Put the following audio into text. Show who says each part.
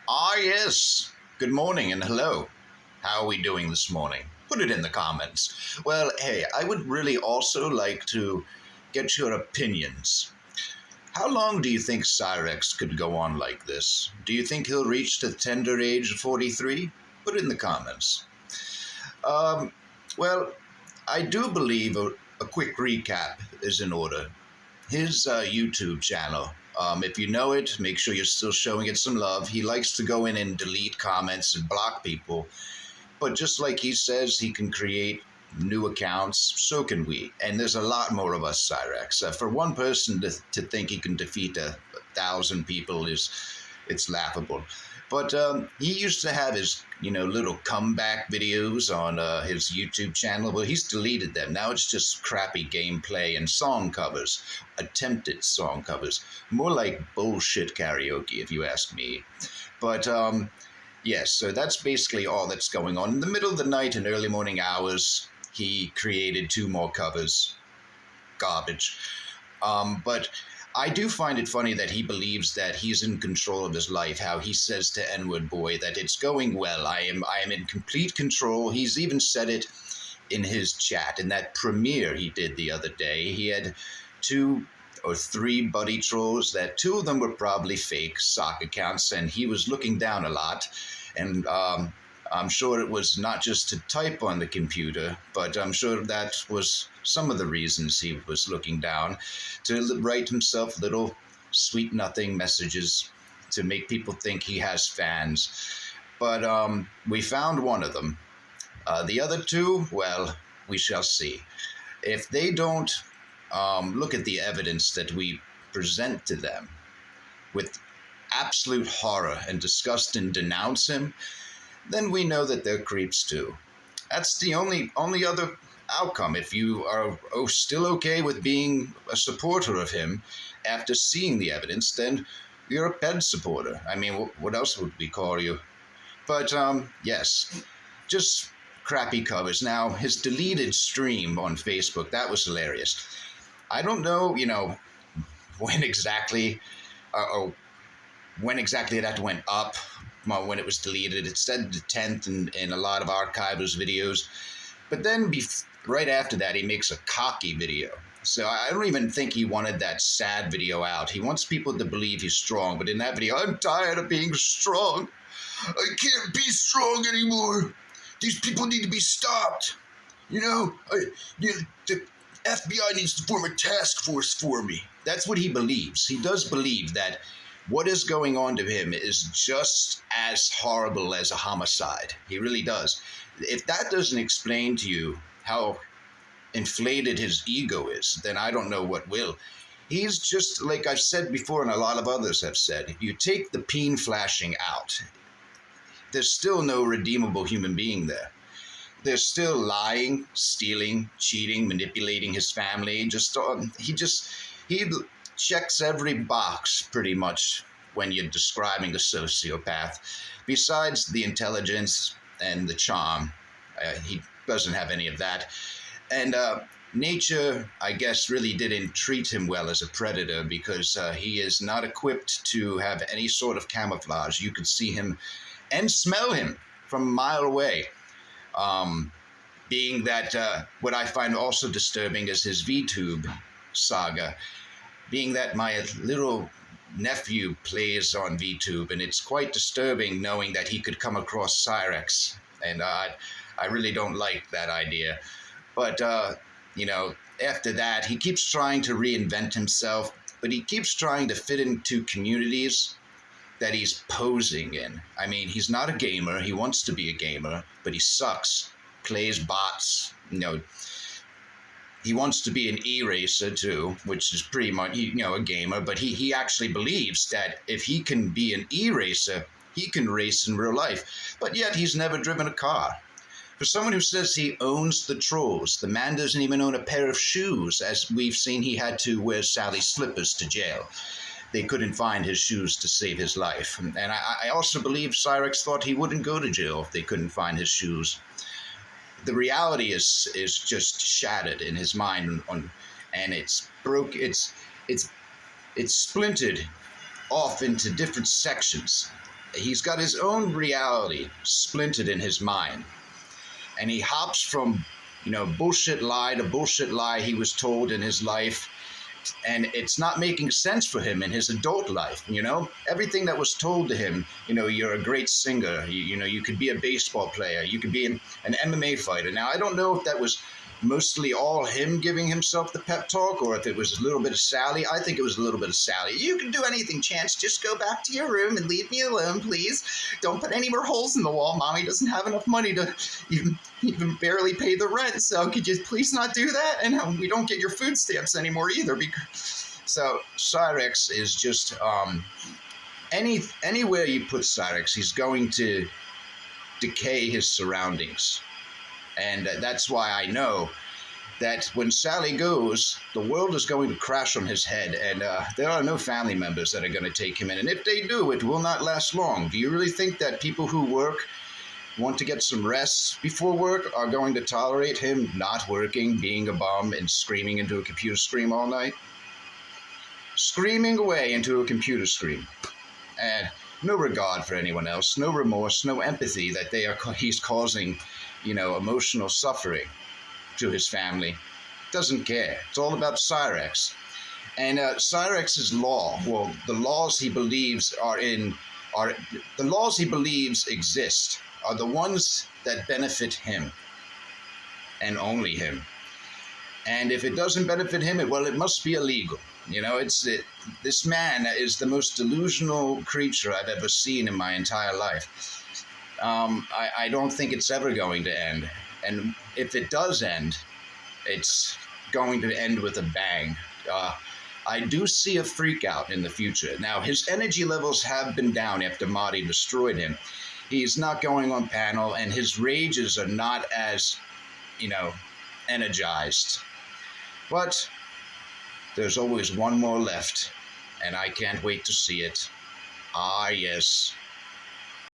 Speaker 1: Yes. Good morning and hello. How are we doing this morning? Put it in the comments. Well, hey, I would really also like to get your opinions. How long do you think Cyraxx could go on like this? Do you think he'll reach the tender age of 43? Put it in the comments. Um, well, I do believe a quick recap is in order. His YouTube channel. If you know it, make sure you're still showing it some love. He likes to go in and delete comments and block people. But just like he says he can create new accounts, so can we. And there's a lot more of us, Cyraxx. For one person to think he can defeat 1,000 people it's laughable. But he used to have his, little comeback videos on his YouTube channel. Well, he's deleted them. Now it's just crappy gameplay and song covers, attempted song covers. More like bullshit karaoke, if you ask me. But yes, so that's basically all that's going on. In the middle of the night and early morning hours, he created 2 more covers. Garbage. But I do find it funny that he believes that he's in control of his life, how he says to N-word boy that it's going well. I am in complete control. He's even said it in his chat. In that premiere he did the other day, he had 2 or 3 buddy trolls that 2 of them were probably fake sock accounts, and he was looking down a lot. And I'm sure it was not just to type on the computer, but I'm sure that was some of the reasons he was looking down, to write himself little sweet nothing messages to make people think he has fans. But we found one of them. The other 2, well, we shall see. If they don't look at the evidence that we present to them with absolute horror and disgust and denounce him, then we know that they're creeps too. That's the only other outcome. If you are still okay with being a supporter of him after seeing the evidence, then you're a PED supporter. I mean, what else would we call you? But yes, just crappy covers. Now, his deleted stream on Facebook, that was hilarious. I don't know, when exactly, that went up. When it was deleted, it said the 10th in a lot of archivers videos, but then right after that he makes a cocky video. So I don't even think he wanted that sad video out. He wants people to believe he's strong, but in that video, I'm tired of being strong. I can't be strong anymore. These people need to be stopped. The FBI needs to form a task force for me. That's what he believes. He does believe that what is going on to him is just as horrible as a homicide. He really does. If that doesn't explain to you how inflated his ego is, then I don't know what will. He's just, like I've said before and a lot of others have said, you take the peen flashing out, there's still no redeemable human being there. There's still lying, stealing, cheating, manipulating his family. He checks every box pretty much when you're describing a sociopath. Besides the intelligence and the charm, he doesn't have any of that. And nature, I guess, really didn't treat him well as a predator, because he is not equipped to have any sort of camouflage. You could see him and smell him from a mile away. Being that what I find also disturbing is his VTube saga. Being that my little nephew plays on VTube, and it's quite disturbing knowing that he could come across Cyraxx, and I really don't like that idea. But, after that, he keeps trying to reinvent himself, but he keeps trying to fit into communities that he's posing in. I mean, he's not a gamer. He wants to be a gamer, but he sucks, plays bots, He wants to be an e-racer too, which is pretty much, a gamer, but he actually believes that if he can be an e-racer, he can race in real life. But yet he's never driven a car. For someone who says he owns the trolls, the man doesn't even own a pair of shoes. As we've seen, he had to wear Sally's slippers to jail. They couldn't find his shoes to save his life. And I also believe Cyraxx thought he wouldn't go to jail if they couldn't find his shoes. The reality is just shattered in his mind, and it's splintered off into different sections. He's got his own reality splintered in his mind, and he hops from, bullshit lie to bullshit lie he was told in his life, and it's not making sense for him in his adult life. Everything that was told to him, you're a great singer, you could be a baseball player, you could be an MMA fighter. Now, I don't know if that was mostly all him giving himself the pep talk, or if it was a little bit of Sally. I think it was a little bit of Sally. You can do anything, Chance. Just go back to your room and leave me alone, please. Don't put any more holes in the wall. Mommy doesn't have enough money to even barely pay the rent, so could you please not do that? And we don't get your food stamps anymore either. So Cyraxx is just anywhere you put Cyraxx, he's going to decay his surroundings. And that's why I know that when Sally goes, the world is going to crash on his head, and there are no family members that are going to take him in. And if they do, it will not last long. Do you really think that people who work, want to get some rest before work, are going to tolerate him not working, being a bum, and screaming into a computer screen all night? Screaming away into a computer screen. And no regard for anyone else, no remorse, no empathy that he's causing, emotional suffering to his family. Doesn't care. It's all about Cyraxx. And Cyraxx's law, well, the laws he believes exist, are the ones that benefit him and only him. And if it doesn't benefit him, it must be illegal. This man is the most delusional creature I've ever seen in my entire life. I don't think it's ever going to end. And if it does end, it's going to end with a bang. I do see a freak out in the future. Now, his energy levels have been down after Marty destroyed him. He's not going on panel, and his rages are not as, energized. But there's always one more left, and I can't wait to see it. Ah, yes.